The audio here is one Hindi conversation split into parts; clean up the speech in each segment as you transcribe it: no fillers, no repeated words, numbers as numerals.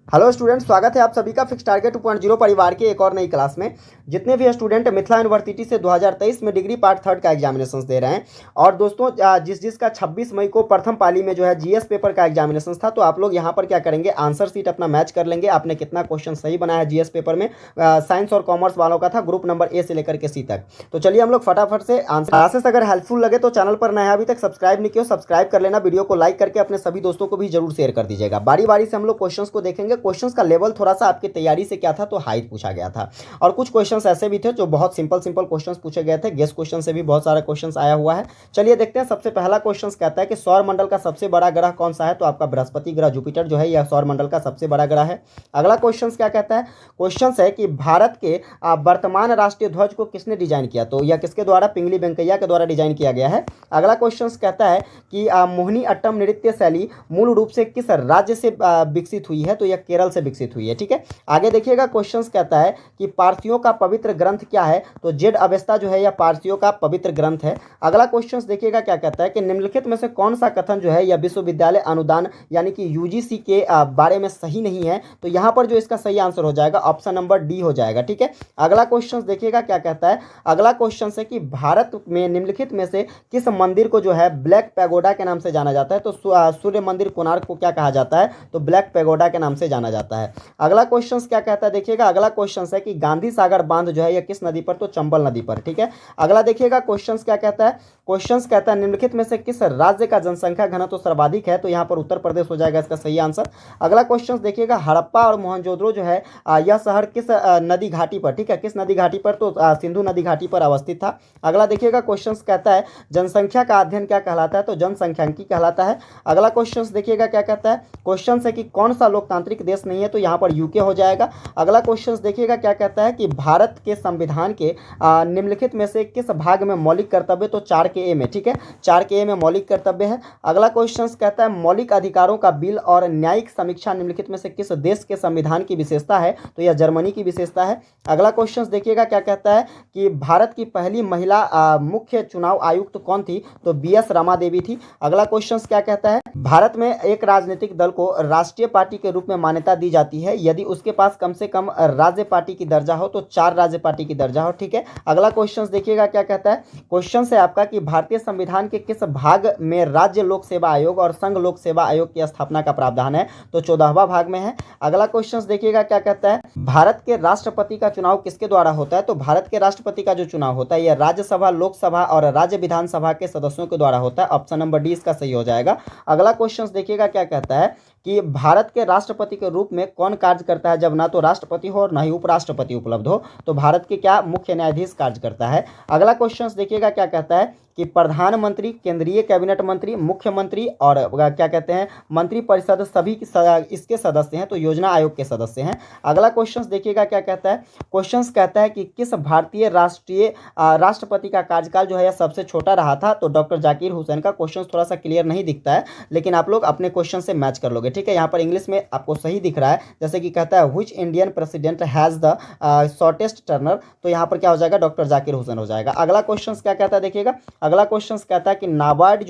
हेलो स्टूडेंट, स्वागत है आप सभी का फिक्स टारगेट 2.0 परिवार के एक और नई क्लास में। जितने भी स्टूडेंट मिथिला यूनिवर्सिटी से 2023 में डिग्री पार्ट थर्ड का एग्जामिनेशन दे रहे हैं और दोस्तों जिसका 26 मई को प्रथम पाली में जो है जीएस पेपर का एग्जामिनेशन था, तो आप लोग यहां पर क्या करेंगे, आंसर शीट अपना मैच कर लेंगे। आपने कितना क्वेश्चन सही बनाया है जीएस पेपर में। साइंस और कॉमर्स वालों का था, ग्रुप नंबर ए से लेकर के सी तक। तो चलिए हम लोग फटाफट से आंसर। क्लासेस अगर हेल्पफुल लगे तो चैनल पर नया अभी तक सब्सक्राइब नहीं किया, सब्सक्राइब कर लेना। वीडियो को लाइक करके अपने सभी दोस्तों को भी जरूर शेयर कर दीजिएगा। बारी बारी से हम लोग क्वेश्चंस को देखेंगे। क्वेश्चंस का लेवल थोड़ा सा आपकी तैयारी से क्या था, तो हाइट पूछा गया था और कुछ क्वेश्चंस ऐसे भी थे जो बहुत सिंपल क्वेश्चंस पूछे गए थे। गेस क्वेश्चन से भी बहुत सारा क्वेश्चंस आया हुआ है। चलिए देखते हैं। सबसे पहला क्वेश्चन कहता है कि सौर मंडल का सबसे बड़ा ग्रह कौन सा है, तो आपका बृहस्पति ग्रह, जुपिटर जो है यह सौर मंडल का सबसे बड़ा ग्रह है। अगला क्वेश्चन क्या कहता है, क्वेश्चन है कि भारत के वर्तमान राष्ट्रीय ध्वज को किसने डिजाइन किया, तो यह किसके द्वारा, पिंगली वेंकैया के द्वारा डिजाइन किया गया है। अगला क्वेश्चन कहता है कि मोहिनी अट्टम नृत्य शैली मूल रूप से किस राज्य से विकसित हुई है, तो यह केरल से विकसित हुई है। ठीक है, आगे देखिएगा। क्वेश्चन कहता है कि पारसियों का पवित्र ग्रंथ क्या है, तो जेड अवेस्ता जो है यह पारसियों का पवित्र ग्रंथ है। अगला क्वेश्चन देखिएगा क्या कहता है कि निम्नलिखित में से कौन सा कथन जो है यह विश्वविद्यालय अनुदान यानी कि यूजीसी के बारे में सही नहीं है, तो यहां पर जो इसका सही आंसर हो जाएगा ऑप्शन नंबर डी हो जाएगा। ठीक है, अगला क्वेश्चन देखिएगा क्या कहता है। अगला क्वेश्चन है कि भारत में निम्नलिखित में से किस मंदिर को जो है ब्लैक पैगोडा के नाम से जाना जाता है, तो सूर्य मंदिर कोणार्क को क्या कहा जाता है, तो ब्लैक पैगोडा के नाम से जाना जाता है। अगला क्वेश्चन क्या कहता है देखिएगा। अगला क्वेश्चन है कि गांधी सागर बांध जो है यह किस नदी पर, तो चंबल नदी पर। ठीक है, अगला देखिएगा। क्वेश्चन क्या कहता है, क्वेश्चन कहता है निम्नलिखित में से किस राज्य का जनसंख्या घनत्व सर्वाधिक है, तो यहां पर उत्तर प्रदेश हो जाएगा इसका सही आंसर। अगला क्वेश्चन देखिएगा, हड़प्पा और मोहनजोदड़ो जो है यह शहर किस नदी घाटी पर, ठीक है, किस नदी घाटी पर, तो सिंधु नदी घाटी पर अवस्थित था। अगला देखिएगा। क्वेश्चन कहता है जनसंख्या का अध्ययन क्या कहलाता है, तो जनसंख्यांकी कहलाता है। अगला क्वेश्चन देखिएगा क्या कहता है, क्वेश्चन है कि कौन सा लोकतांत्रिक देश नहीं है, तो यहां पर यूके हो जाएगा। अगला क्वेश्चन देखिएगा क्या कहता है कि भारत के संविधान के निम्नलिखित में से किस भाग में मौलिक कर्तव्य, तो 4 के ए में। ठीक है, 4 के ए में मौलिक कर्तव्य है। अगला क्वेश्चन कहता है मौलिक अधिकारों का बिल और न्यायिक समीक्षा निम्नलिखित में से किस देश के संविधान की विशेषता है, तो यह जर्मनी की विशेषता है। अगला क्वेश्चन देखिएगा क्या कहता है कि भारत की पहली महिला मुख्य चुनाव आयुक्त कौन थी, तो बीएस रमा देवी थी। अगला क्वेश्चन क्या कहता है, भारत में एक राजनीतिक दल को राष्ट्रीय पार्टी के रूप में मान्यता दी जाती है यदि उसके पास कम से कम राज्य पार्टी की दर्जा हो, तो 4 राज्य पार्टी की दर्जा हो। ठीक है, अगला क्वेश्चन देखिएगा क्या कहता है, क्वेश्चन है आपका कि भारतीय संविधान के किस भाग में राज्य लोक सेवा आयोग और संघ लोक सेवा आयोग की स्थापना का प्रावधान है, तो 14वां भाग में है। अगला क्वेश्चन देखिएगा क्या कहता है, भारत के राष्ट्रपति का चुनाव किसके द्वारा होता है, तो भारत के राष्ट्रपति का जो चुनाव होता है यह राज्यसभा, लोकसभा और राज्य विधानसभा के सदस्यों के द्वारा होता है। ऑप्शन नंबर डी इसका सही हो जाएगा। अगला क्वेश्चन देखिएगा क्या कहता है कि भारत के राष्ट्रपति के रूप में कौन कार्य करता है जब ना तो राष्ट्रपति हो और ना ही उपराष्ट्रपति उपलब्ध हो, तो भारत के क्या मुख्य न्यायाधीश कार्य करता है। अगला क्वेश्चन देखिएगा क्या कहता है कि प्रधानमंत्री, केंद्रीय कैबिनेट मंत्री, मुख्यमंत्री और क्या कहते हैं मंत्री परिषद सभी इसके सदस्य हैं, तो योजना आयोग के सदस्य हैं। अगला क्वेश्चन देखिएगा क्या कहता है, क्वेश्चन कहता है कि किस भारतीय राष्ट्रपति का कार्यकाल जो है यह सबसे छोटा रहा था, तो डॉक्टर जाकिर हुसैन का। क्वेश्चन थोड़ा सा क्लियर नहीं दिखता है, लेकिन आप लोग अपने क्वेश्चन से मैच कर लोगे। ठीक है, यहाँ पर इंग्लिश में आपको सही दिख रहा है, जैसे कि कहता है which Indian president has the shortest Turner, तो यहाँ पर क्या हो जाएगा, डॉक्टर जाकिर हुसैन हो जाएगा। अगला क्वेश्चन क्या कहता है देखिएगा। अगला क्वेश्चन कहता है कि नाबार्ड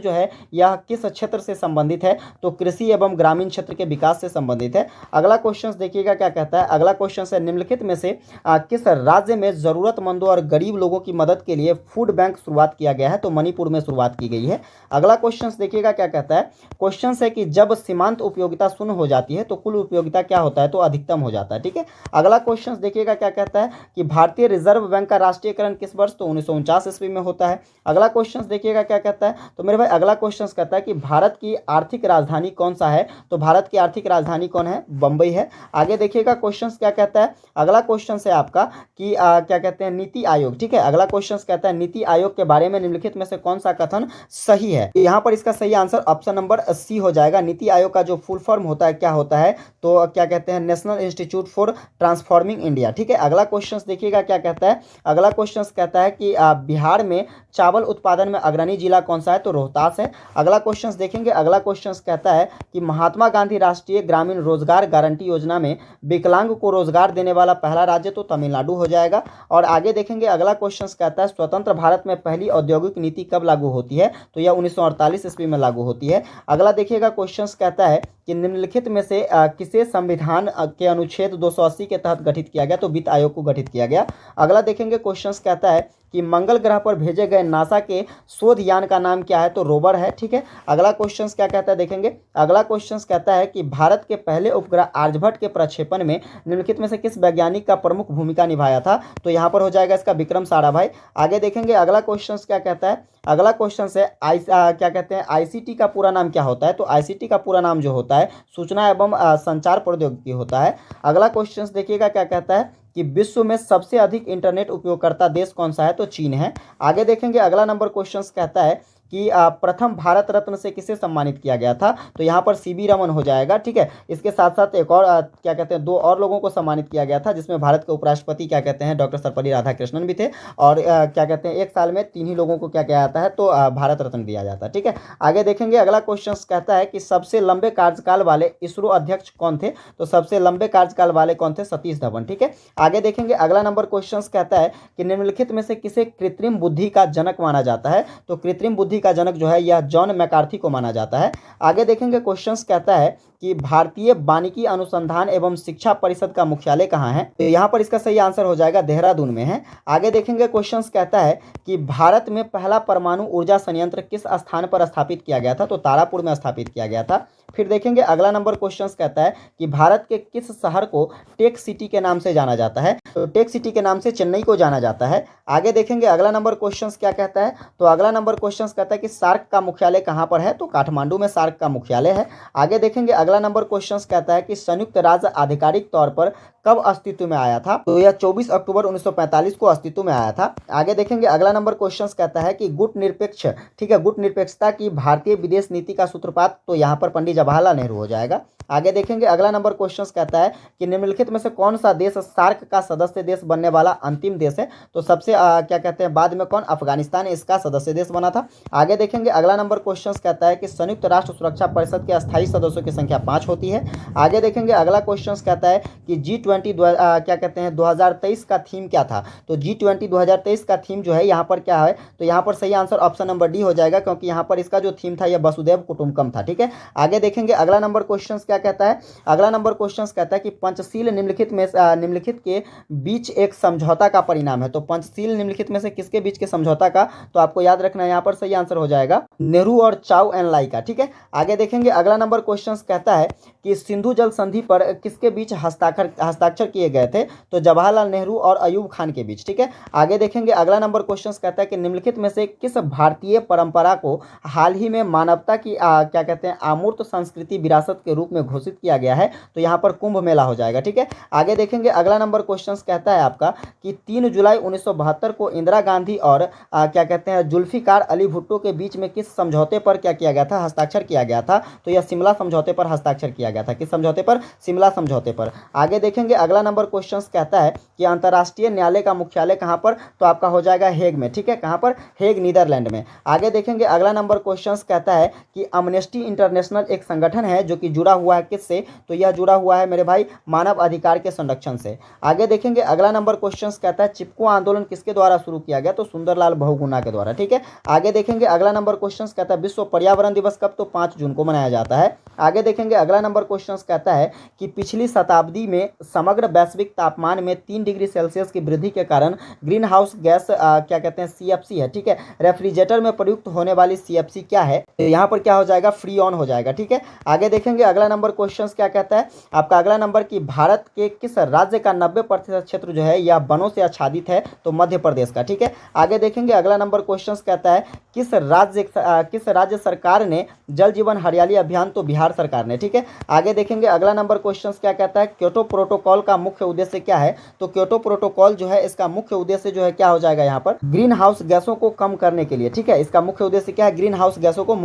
जो है यह किस क्षेत्र से संबंधित है, तो कृषि एवं ग्रामीण क्षेत्र के विकास से संबंधित है। अगला क्वेश्चन देखिएगा क्या कहता है। अगला क्वेश्चन है निम्नलिखित में से किस राज्य में जरूरतमंदों और गरीब लोगों की मदद के लिए फूड बैंक शुरुआत किया गया है, तो मणिपुर में शुरुआत की गई है। अगला क्वेश्चन देखिएगा क्या कहता है, क्वेश्चन है कि जब सीमांत उपयोगिता शून्य हो जाती है तो कुल उपयोगिता क्या होता है, तो अधिकतम हो जाता है। ठीक है, अगला क्वेश्चन देखिएगा क्या कहता है कि भारतीय रिजर्व बैंक का राष्ट्रीयकरण किस वर्ष, तो 1949 ईस्वी में होता है। अगला क्वेश्चन देखिएगा क्या कहता है, तो मेरे भाई अगला क्वेश्चन कहता है कि भारत की आर्थिक राजधानी कौन सा है, तो भारत की आर्थिक राजधानी कौन है, बंबई है। आगे देखिएगा क्वेश्चन क्या कहता है। अगला क्वेश्चन है आपका कि क्या कहते हैं नीति आयोग। ठीक है, अगला क्वेश्चन कहता है नीति आयोग के बारे में निम्नलिखित में से कौन सा कथन सही है, यहाँ पर इसका सही आंसर ऑप्शन नंबर सी हो जाएगा। नीति आयोग का जो फुल फॉर्म होता है क्या होता है, तो क्या कहते हैं national institute for transforming India. ठीक है, अगला क्वेश्चन देखिएगा क्या कहता है। अगला क्वेश्चन कहता है कि बिहार में चावल उत्पादन में अग्रणी जिला कौन सा है, तो रोहतास है। अगला क्वेश्चन देखेंगे। अगला क्वेश्चन कहता है कि महात्मा गांधी राष्ट्रीय ग्रामीण रोजगार गारंटी योजना में विकलांग को रोजगार देने वाला पहला राज्य, तो तमिलनाडु हो जाएगा। और आगे देखेंगे। अगला क्वेश्चन कहता है स्वतंत्र भारत में पहली औद्योगिक नीति कब लागू होती है, तो यह 1948 ईस्वी में लागू होती है। अगला देखिएगा क्वेश्चन कहता है कि निम्नलिखित में से किसे संविधान के अनुच्छेद 280 के तहत गठित किया गया, तो वित्त आयोग को गठित किया गया। अगला देखेंगे क्वेश्चंस कहता है कि मंगल ग्रह पर भेजे गए नासा के शोध यान का नाम क्या है, तो रोवर है। ठीक है, अगला क्वेश्चंस क्या कहता है देखेंगे। अगला क्वेश्चंस कहता है कि भारत के पहले उपग्रह आर्यभट्ट के प्रक्षेपण में निम्नलिखित में से किस वैज्ञानिक का प्रमुख भूमिका निभाया था, तो यहाँ पर हो जाएगा इसका विक्रम साराभाई। आगे देखेंगे अगला क्वेश्चंस क्या कहता है। अगला क्वेश्चन है क्या कहते हैं आईसीटी का पूरा नाम क्या होता है, तो आईसीटी का पूरा नाम जो होता है सूचना एवं संचार प्रौद्योगिकी होता है। अगला क्वेश्चन देखिएगा क्या कहता है कि विश्व में सबसे अधिक इंटरनेट उपयोगकर्ता देश कौन सा है, तो चीन है। आगे देखेंगे अगला नंबर क्वेश्चन कहता है कि प्रथम भारत रत्न से किसे सम्मानित किया गया था, तो यहाँ पर सीवी रमन हो जाएगा। ठीक है, इसके साथ साथ एक और क्या कहते हैं 2 और लोगों को सम्मानित किया गया था, जिसमें भारत के उपराष्ट्रपति क्या कहते हैं डॉक्टर सर्वपल्ली राधाकृष्णन भी थे, और क्या कहते हैं एक साल में 3 ही लोगों को क्या किया जाता है, तो भारत रत्न दिया जाता है। ठीक है, आगे देखेंगे अगला क्वेश्चन कहता है कि सबसे लंबे कार्यकाल वाले इसरो अध्यक्ष कौन थे, तो सबसे लंबे कार्यकाल वाले कौन थे, सतीश धवन। ठीक है, आगे देखेंगे अगला नंबर क्वेश्चन कहता है कि निम्नलिखित में से किसे कृत्रिम बुद्धि का जनक माना जाता है, तो कृत्रिम बुद्धि का जनक जो है यह जॉन मैकार्थी को माना जाता है। आगे देखेंगे क्वेश्चंस कहता है कि भारतीय वानिकी अनुसंधान एवं शिक्षा परिषद का मुख्यालय कहाँ है, तो यहाँ पर इसका सही आंसर हो जाएगा देहरादून में है। आगे देखेंगे क्वेश्चंस कहता है कि भारत में पहला परमाणु ऊर्जा संयंत्र किस स्थान पर स्थापित किया गया था, तो तारापुर में स्थापित किया गया था। फिर देखेंगे अगला नंबर क्वेश्चंस कहता है कि भारत के किस शहर को टेक सिटी के नाम से जाना जाता है, तो टेक सिटी के नाम से चेन्नई को जाना जाता है। आगे देखेंगे अगला नंबर क्वेश्चंस क्या कहता है, तो अगला नंबर क्वेश्चंस कहता है कि सार्क का मुख्यालय कहाँ पर है, तो काठमांडू में सार्क का मुख्यालय है। आगे देखेंगे अगला नंबर क्वेश्चंस कहता है कि संयुक्त राज्य आधिकारिक तौर पर कब अस्तित्व में आया था, तो यह 24 अक्टूबर 1945 को अस्तित्व में आया था। आगे देखेंगे अगला नंबर क्वेश्चंस कहता है कि गुट निरपेक्ष, ठीक है, गुट निरपेक्षता की भारतीय विदेश नीति का सूत्रपात, तो यहाँ पर पंडित जवाहरलाल नेहरू हो जाएगा। आगे देखेंगे अगला नंबर क्वेश्चंस कहता है कि निम्नलिखित में से कौन सा देश सार्क का सदस्य देश बनने वाला अंतिम देश है, तो सबसे क्या कहते हैं बाद में कौन, अफगानिस्तान इसका सदस्य देश बना था। आगे देखेंगे अगला नंबर क्वेश्चंस कहता है कि संयुक्त राष्ट्र सुरक्षा परिषद के अस्थायी सदस्यों की संख्या 5 होती है। आगे देखेंगे अगला क्वेश्चंस कहता है कि G20 क्या कहते हैं 2023 का थीम क्या था, तो G20 2023 का थीम जो है यहाँ पर क्या है, तो यहाँ पर सही आंसर ऑप्शन नंबर डी हो जाएगा, क्योंकि यहाँ पर इसका जो थीम था यह वसुधैव कुटुंबकम था। ठीक है, आगे देखेंगे अगला नंबर क्वेश्चंस क्या कहता है। अगला नंबर क्वेश्चंस कहता है कि पंचशील निम्नलिखित के बीच एक समझौता का परिणाम है, तो पंचशील निम्नलिखित में से किसके बीच के समझौता का, तो आपको याद रखना है यहाँ पर सही आंसर हो जाएगा नेहरू और चाउ एन लाई का। ठीक है, आगे देखेंगे अगला नंबर क्वेश्चंस कहता है कि सिंधु जल संधि पर किसके बीच हस्ताक्षर किए गए थे, तो जवाहरलाल नेहरू और अयूब खान के बीच। ठीक है, आगे देखेंगे अगला नंबर क्वेश्चंस कहता है कि निम्नलिखित में से किस भारतीय परंपरा को हाल ही में मानवता की क्या कहते हैं अमूर्त संस्कृति विरासत के रूप में घोषित किया गया है, तो यहाँ पर कुंभ मेला हो जाएगा। ठीक है, आगे देखेंगे अगला नंबर क्वेश्चंस कहता है आपका कि 3 जुलाई 1972 को इंदिरा गांधी और क्या कहते हैं जुल्फिकार अली भुट्टो के बीच में किस समझौते पर क्या किया गया था, हस्ताक्षर किया गया था, तो यह शिमला समझौते पर हस्ताक्षर किया गया था। किस समझौते पर, शिमला समझौते पर। आगे देखेंगे अगला नंबर क्वेश्चंस कहता है कि अंतर्राष्ट्रीय न्यायालय का मुख्यालय कहाँ पर, तो आपका हो जाएगा हेग में। ठीक है, कहाँ पर, हेग नीदरलैंड में। आगे देखेंगे अगला नंबर क्वेश्चंस कहता है कि अमनेस्टी इंटरनेशनल एक संगठन है जो कि जुड़ा हुआ है किससे, तो यह जुड़ा हुआ है मेरे भाई मानव अधिकार के संरक्षण से। आगे देखेंगे अगला नंबर क्वेश्चंस कहता है चिपको आंदोलन किसके द्वारा शुरू किया गया, तो सुंदरलाल बहुगुणा के द्वारा। ठीक है, आगे देखेंगे अगला नंबर क्वेश्चंस कहता है विश्व पर्यावरण दिवस कब, तो 5 जून को मनाया जाता है। आगे देखेंगे अगला नंबर क्वेश्चंस कहता है कि पिछली शताब्दी में समग्र वैश्विक तापमान में 3 डिग्री सेल्सियस की वृद्धि के कारण ग्रीन हाउस गैस क्या कहते हैं CFC है। ठीक है, रेफ्रिजरेटर में प्रयुक्त होने वाली CFC क्या है, तो यहाँ पर क्या हो जाएगा, फ्रीऑन हो जाएगा। ठीक है, आगे देखेंगे अगला नंबर क्वेश्चंस क्या कहता है आपका अगला नंबर कि भारत के किस राज्य का 90% क्षेत्र जो है यह वनों से आच्छादित है, तो मध्य प्रदेश का। ठीक है, आगे देखेंगे अगला नंबर क्वेश्चंस कहता है किस राज्य सरकार ने जल जीवन हरियाली अभियान, तो बिहार सरकार ने। ठीक है, आगे देखेंगे अगला नंबर क्वेश्चंस क्या कहता है क्योटो प्रोटोकॉल का मुख्य उद्देश्य क्या है, तो क्योटो प्रोटोकॉल जो है इसका मुख्य उद्देश्य जो है क्या हो जाएगा यहाँ पर, ग्रीन हाउस गैसों को कम करने के लिए। ठीक है, इसका मुख्य उद्देश्य क्या है, ग्रीन हाउस गैसों को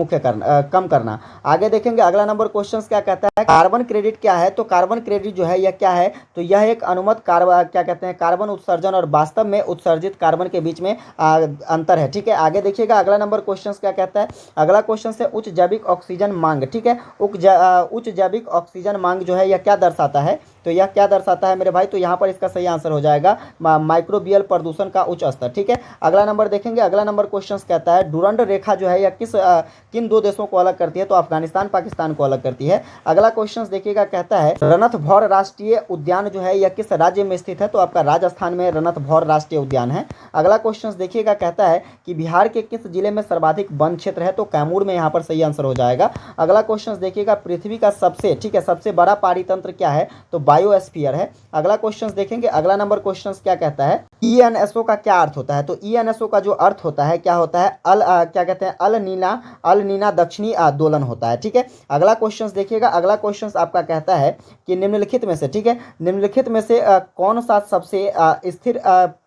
कम करना। आगे देखेंगे अगला नंबर क्वेश्चंस क्या कहता है कार्बन क्रेडिट क्या है, तो कार्बन क्रेडिट जो है यह क्या है, तो यह एक अनुमत क्या कहते हैं कार्बन उत्सर्जन और वास्तव में उत्सर्जित कार्बन के बीच में अंतर है। ठीक है, आगे देखिएगा अगला नंबर क्वेश्चंस क्या कहता है। अगला क्वेश्चन है उच्च जैविक ऑक्सीजन मांग। ठीक है, उच्च जैविक ऑक्सीजन मांग जो है यह क्या दर्शाता है, तो यह क्या दर्शाता है मेरे भाई, तो यहाँ पर इसका सही आंसर हो जाएगा माइक्रोबियल प्रदूषण का उच्च स्तर। ठीक है, अगला नंबर देखेंगे। अगला नंबर क्वेश्चन कहता है डुरंड रेखा जो है यह किन दो देशों को अलग करती है, तो अफगानिस्तान पाकिस्तान को अलग करती है। अगला क्वेश्चन देखिएगा, कहता है रणथंभौर राष्ट्रीय उद्यान जो है यह किस राज्य में स्थित है, तो आपका राजस्थान में रणथंभौर राष्ट्रीय उद्यान है। अगला क्वेश्चन देखिएगा, कहता है कि बिहार के किस जिले में सर्वाधिक वन क्षेत्र है, तो कैमूर में यहाँ पर सही आंसर हो जाएगा। अगला क्वेश्चन देखिएगा, पृथ्वी का सबसे बड़ा पारितंत्र क्या है, तो बायोस्फीयर है। अगला क्वेश्चन देखेंगे। अगला नंबर क्वेश्चन क्या कहता है, ईएनएसओ का क्या अर्थ होता है, तो ईएनएसओ का जो अर्थ होता है क्या होता है, क्या कहते हैं, अल नीना दक्षिणी दोलन होता है। ठीक है, अगला क्वेश्चन देखिएगा। अगला क्वेश्चन आपका कहता है कि निम्नलिखित में से, ठीक है, निम्नलिखित में से कौन सा सबसे स्थिर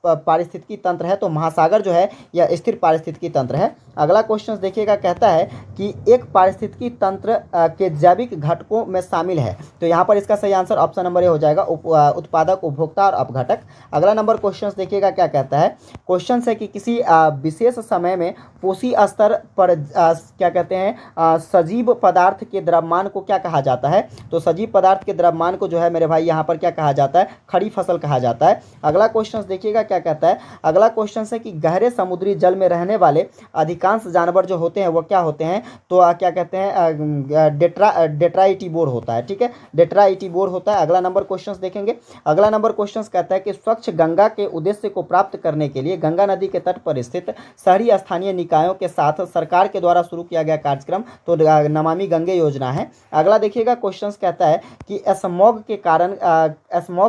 पारिस्थितिकी तंत्र है, तो महासागर जो है यह स्थिर पारिस्थितिकी तंत्र है। अगला क्वेश्चन देखिएगा, कहता है कि एक पारिस्थितिकी तंत्र के जैविक घटकों में शामिल है, तो यहाँ पर इसका सही आंसर ऑप्शन नंबर ए हो जाएगा, उत्पादक, उपभोक्ता और अपघटक। अगला नंबर क्वेश्चन देखिएगा, क्या कहता है, क्वेश्चन है कि किसी विशेष समय में पोषी स्तर पर क्या कहते हैं सजीव पदार्थ के द्रव्यमान को क्या कहा जाता है, तो सजीव पदार्थ के द्रव्यमान को जो है मेरे भाई यहाँ पर क्या कहा जाता है, खड़ी फसल कहा जाता है। अगला क्वेश्चन देखिएगा, क्या कहता है, अगला क्वेश्चन है कि गहरे समुद्री जल में रहने वाले अधिकांश जानवर जो होते हैं वो क्या होते हैं, तो क्या कहते हैं डेट्राइटिवोर होता है। ठीक है, डेट्राइटिवोर होता है। अगला नंबर क्वेश्चन देखेंगे। अगला नंबर क्वेश्चन कहता है कि स्वच्छ गंगा के उद्देश्य को प्राप्त करने के लिए गंगा नदी के तट पर स्थित शहरी स्थानीय निकायों के साथ सरकार के द्वारा शुरू किया गया कार्यक्रम तो नमामि गंगे योजना है। अगला देखिएगा, क्वेश्चन कहता है कि स्मॉग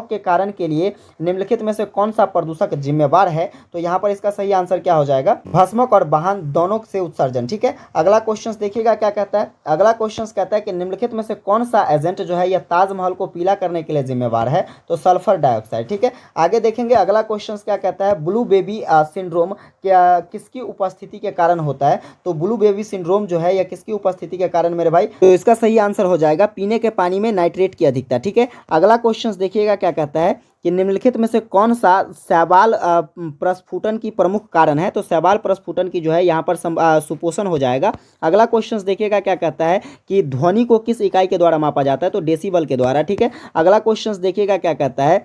के कारण के लिए निम्नलिखित में से कौन सा प्रदूषक जिम्मेवार है, तो यहाँ पर इसका सही आंसर क्या हो जाएगा, भस्मक और वाहन दोनों से उत्सर्जन। ठीक है, अगला क्वेश्चन देखिएगा, क्या कहता है, अगला क्वेश्चन कहता है कि निम्नलिखित में से कौन सा एजेंट जो है यह ताजमहल को पीला करने के लिए जिम्मेवार है, तो सल्फर डाइऑक्साइड। ठीक है, आगे देखेंगे। अगला क्वेश्चन क्या कहता है, ब्लू बेबी सिंड्रोम क्या किसकी उपस्थिति के कारण होता है, तो ब्लू बेबी सिंड्रोम जो है यह किसकी उपस्थिति के कारण मेरे भाई, तो इसका सही आंसर हो जाएगा पीने के पानी में नाइट्रेट की अधिकता। ठीक है, अगला क्वेश्चन देखिएगा, क्या कहता है कि निम्नलिखित में से कौन सा शैवाल प्रस्फुटन की प्रमुख कारण है, तो शैवाल प्रस्फुटन की जो है यहाँ पर सुपोषण हो जाएगा। अगला क्वेश्चन देखिएगा, क्या कहता है कि ध्वनि को किस इकाई के द्वारा मापा जाता है, तो डेसिबल के द्वारा। ठीक है, अगला क्वेश्चन देखिएगा, क्या कहता है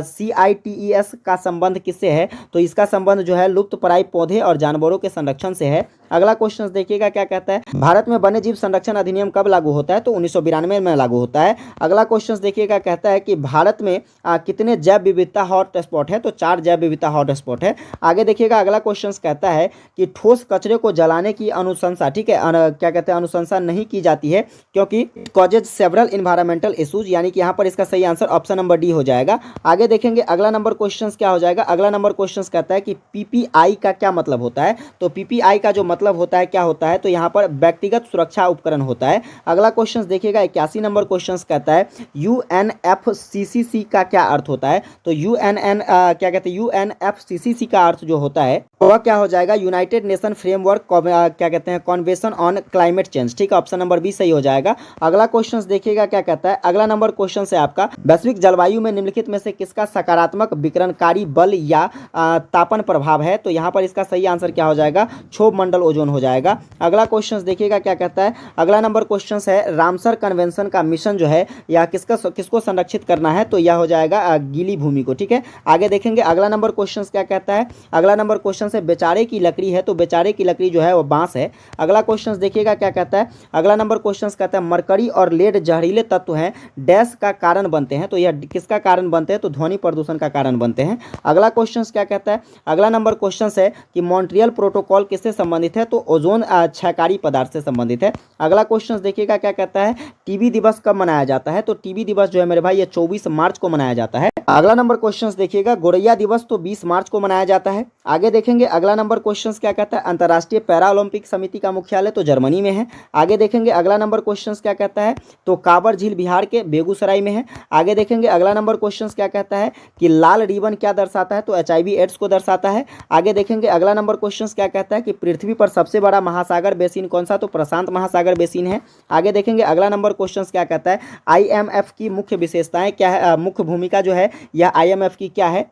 CITES का संबंध किससे है, तो इसका संबंध जो है लुप्तप्राय पौधे और जानवरों के संरक्षण से है। अगला क्वेश्चन देखिएगा, क्या कहता है भारत में वन्य जीव संरक्षण अधिनियम कब लागू होता है, तो 1992 में लागू होता है। अगला क्वेश्चन देखिएगा, कहता है कि भारत में कितने जैव विविधता हॉट स्पॉट है, तो 4 जैव विविधता हॉट स्पॉट है। आगे देखिएगा, अगला क्वेश्चन कहता है कि ठोस कचरे को जलाने की अनुशंसा, ठीक है, क्या कहते हैं, अनुशंसा नहीं की जाती है क्योंकि कॉजेज सेवरल इन्वायरमेंटल इशूज, यानी कि यहाँ पर इसका सही आंसर ऑप्शन नंबर डी हो जाएगा। आगे देखेंगे। अगला नंबर क्वेश्चन क्या हो जाएगा, अगला नंबर क्वेश्चन कहता है कि PPI का क्या मतलब होता है, तो PPI का जो मतलब होता है क्या होता है, तो यहाँ पर व्यक्तिगत सुरक्षा उपकरण होता है। अगला क्वेश्चन देखिएगा, 81 नंबर क्वेश्चन कहता है UNFCCC का क्या अर्थ होता है, तो क्या कहते हैं UNFCCC का अर्थ जो होता है वह क्या हो जाएगा, यूनाइटेड नेशन फ्रेमवर्क क्या कहते हैं कन्वेंशन ऑन क्लाइमेट चेंज। ठीक है, ऑप्शन नंबर बी सही हो जाएगा। अगला क्वेश्चन देखिएगा, क्या कहता है, अगला नंबर क्वेश्चन है आपका वैश्विक जलवायु में निम्नलिखित में से किसका सकारात्मक विकिरणकारी बल या तापन प्रभाव है, तो यहाँ पर इसका सही आंसर क्या हो जाएगा, क्षोभ मंडल ओजोन हो जाएगा। अगला क्वेश्चन देखिएगा, क्या कहता है, अगला नंबर क्वेश्चन है रामसर कन्वेंशन का मिशन जो है या किसको संरक्षित करना है, तो यह हो जाएगा गीली भूमि को। ठीक है, आगे देखेंगे। अगला नंबर क्वेश्चन क्या कहता है, अगला नंबर क्वेश्चन है बेचारे की लकड़ी है, तो बेचारे की लकड़ी जो है वो बांस है। अगला क्वेश्चन देखिएगा, क्या कहता है, अगला नंबर क्वेश्चन कहता है मरकरी और लेड जहरीले तत्व हैं डैश का कारण बनते हैं, तो यह किसका कारण बनते हैं, तो ध्वनि प्रदूषण का कारण बनते हैं। अगला क्वेश्चन क्या कहता है, अगला नंबर क्वेश्चन है कि मॉन्ट्रियल प्रोटोकॉल किससे संबंधित है, तो ओजोन क्षयकारी पदार्थ से संबंधित है। अगला क्वेश्चन देखिएगा, क्या कहता है टीबी दिवस कब मनाया जाता है, तो टीबी दिवस जो है मेरे भाई ये 24 मार्च को मनाया जाता है। अगला नंबर क्वेश्चन देखिएगा, गोरैया दिवस तो 20 मार्च को मनाया जाता है। आगे देखेंगे। अगला नंबर क्वेश्चन क्या कहता है, अंतर्राष्ट्रीय पैरा ओलंपिक समिति का मुख्यालय तो जर्मनी में है। आगे देखेंगे। अगला नंबर क्वेश्चन क्या कहता है, तो कांवर झील बिहार के बेगूसराय में है। आगे देखेंगे। अगला नंबर क्वेश्चन क्या कहता है कि लाल रिबन क्या दर्शाता है, तो HIV एड्स को दर्शाता है। आगे देखेंगे। अगला नंबर क्वेश्चन क्या कहता है कि पृथ्वी पर सबसे बड़ा महासागर बेसिन कौन सा, तो प्रशांत महासागर बेसिन है। आगे देखेंगे। अगला नंबर क्वेश्चन क्या कहता है IMF की मुख्य विशेषताएं क्या है, मुख्य भूमिका जो है यह IMF की क्या है,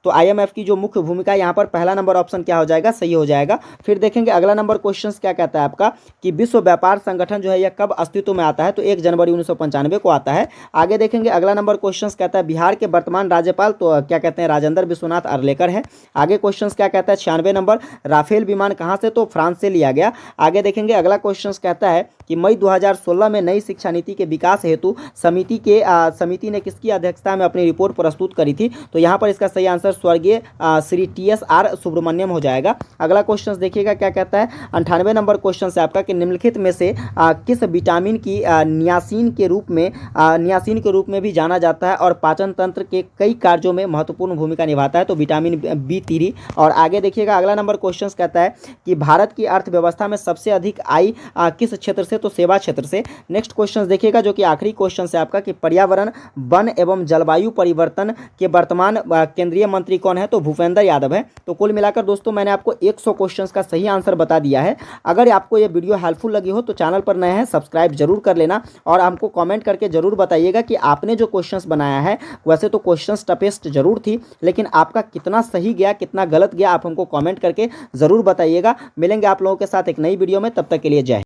तो IMF की जो मुख्य भूमिका यहाँ पर पहला नंबर ऑप्शन क्या हो जाएगा, सही हो जाएगा। फिर देखेंगे अगला नंबर क्वेश्चन क्या कहता है आपका कि विश्व व्यापार संगठन जो है यह कब अस्तित्व में आता है, तो 1 जनवरी 1995 को आता है। आगे देखेंगे अगला नंबर क्वेश्चन कहता है बिहार के वर्तमान राज्यपाल तो क्या कहते हैं, राजेंद्र विश्वनाथ अर्लेकर है। आगे क्वेश्चन क्या कहता है 96 नंबर, राफेल विमान कहाँ से, तो फ्रांस से लिया गया। आगे देखेंगे अगला क्वेश्चन कहता है कि मई 2016 में नई शिक्षा नीति के विकास हेतु समिति ने किसकी अध्यक्षता में अपनी रिपोर्ट प्रस्तुत करी थी, तो यहाँ पर इसका सही आंसर स्वर्गीय श्री TSR सुब्रमण्यम हो जाएगा। अगला क्वेश्चन देखिएगा क्या कहता है 98 नंबर क्वेश्चन से आपका कि निम्नलिखित में से किस विटामिन की नियासिन के रूप में भी जाना जाता है और पाचन तंत्र के कई कार्यों में महत्वपूर्ण भूमिका निभाता है, तो विटामिन B3। और आगे देखिएगा अगला नंबर क्वेश्चन कहता है कि भारत की अर्थव्यवस्था में सबसे अधिक आय किस क्षेत्र से, तो सेवा क्षेत्र से। नेक्स्ट क्वेश्चन देखिएगा जो कि आखिरी क्वेश्चन है आपका कि पर्यावरण, वन एवं जलवायु परिवर्तन के वर्तमान केंद्रीय मंत्री कौन है, तो भूपेंद्र यादव है। तो कुल मिलाकर दोस्तों मैंने आपको 100 क्वेश्चंस का सही आंसर बता दिया है। अगर आपको ये वीडियो हेल्पफुल लगी हो तो चैनल पर नए हैं सब्सक्राइब जरूर कर लेना और हमको कमेंट करके जरूर बताइएगा कि आपने जो क्वेश्चंस बनाया है, वैसे तो क्वेश्चंस टफेस्ट जरूर थी, लेकिन आपका कितना सही गया कितना गलत गया आप हमको कमेंट करके जरूर बताइएगा। मिलेंगे आप लोगों के साथ एक नई वीडियो में, तब तक के लिए जय हिंद।